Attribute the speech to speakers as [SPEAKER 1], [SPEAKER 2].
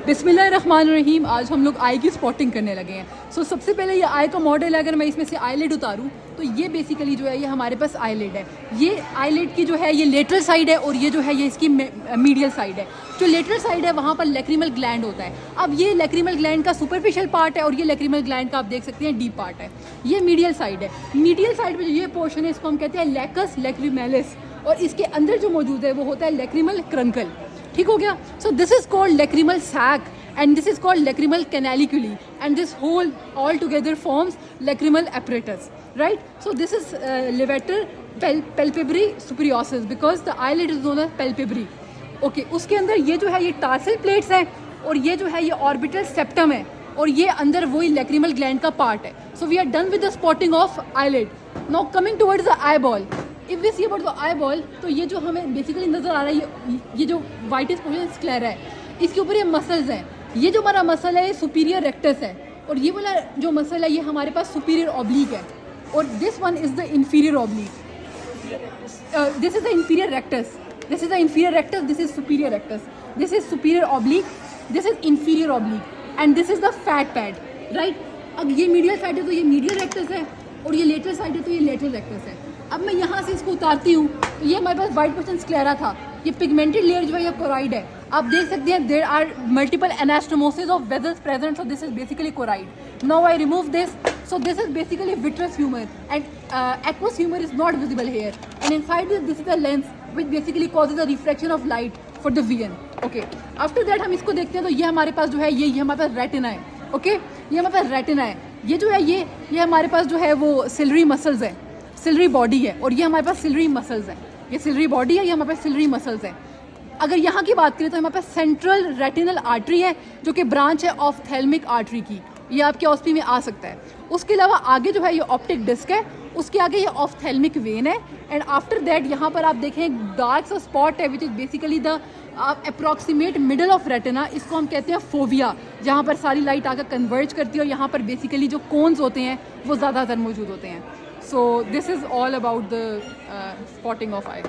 [SPEAKER 1] बिस्मिल्लाहिर्रहमानिर्रहीम। आज हम लोग आई की स्पॉटिंग करने लगे हैं। सो सबसे पहले ये आई का मॉडल है। अगर मैं इसमें से आईलिड उतारूँ तो ये बेसिकली जो है ये हमारे पास आईलिड है। ये आईलिड की जो है ये लेटरल साइड है और ये जो है ये इसकी मीडियल साइड है। जो लेटरल साइड है वहाँ पर लैक्रिमल ग्लैंड होता है। अब ये लैक्रिमल ग्लैंड का सुपरफिशियल पार्ट है और ये लैक्रिमल ग्लैंड का आप देख सकते हैं डीप पार्ट है। ये मीडियल साइड है। मीडियल साइड में जो ये पोर्शन है इसको हम कहते हैं लैकस लैक्रिमेलिस और इसके अंदर जो मौजूद है वो होता है लैक्रिमल क्रंकल। ठीक हो गया। So this is called lacrimal sac and this is called lacrimal canaliculi and this whole all together forms lacrimal apparatus, right? So this is levator palpebrae superiosus because the eyelid is known as palpebrae. Okay, उसके अंदर ये जो है ये tarsal plates है और ये जो है ये orbital septum है और ये अंदर वही lacrimal gland का part है. So we are done with the spotting of eyelid. Now coming towards the eyeball. If we see about the eyeball, तो ये जो हमें बेसिकली नज़र आ रहा है ये जो whitish portion sclera है इसके ऊपर ये मसल्स हैं। ये जो हमारा मसल है ये सुपीरियर रेक्टस है और ये वाला जो मसल है ये हमारे पास सुपीरियर ऑब्लिक है और this one is the inferior oblique. This is the inferior rectus, this is the inferior rectus, this is superior rectus, this is superior oblique, this is inferior oblique and this is the fat pad, right. अब ये medial side है तो ये medial rectus है और ये lateral side है तो ये लेटरल रेक्टस है। अब मैं यहाँ से इसको उतारती हूँ तो ये हमारे पास वाइट पोर्शन स्क्लेरा था। ये पिगमेंटेड लेयर जो है ये कोराइड है। आप देख सकते हैं there are multiple anastomosis of vessels present, so this is basically choroid. Now I remove this, so this is basically vitreous humour and aqueous humor is not visible here and inside this is the lens which basically causes a refraction of light for the vision. Okay, after that हम इसको देखते हैं तो ये हमारे पास जो है ये हमारे पास रेटिना है। ओके, ये हमारे पास रेटिना है। ये जो है ये हमारे पास जो है वो सिलरी मसल्स है, सिलरी बॉडी है और ये हमारे पास सिलरी मसल्स है। ये सिलरी बॉडी है, ये हमारे पास सिलरी मसल्स है। अगर यहाँ की बात करें तो हमारे पास सेंट्रल रेटिनल आर्टरी है जो कि ब्रांच है ऑफ्थेल्मिक आर्टरी की, ये आपके ऑस्पी में आ सकता है। उसके अलावा आगे जो है ये ऑप्टिक डिस्क है, उसके आगे ये ऑफ्थेल्मिक वेन है एंड आफ्टर दैट यहाँ पर आप देखें डार्क सा स्पॉट है which is basically the approximate middle of retina. इसको हम कहते हैं फोविया, जहाँ पर सारी लाइट आकर कन्वर्ज करती है और यहाँ पर बेसिकली जो कोन्स होते हैं वो ज़्यादातर मौजूद होते हैं। So this is all about the spotting of I.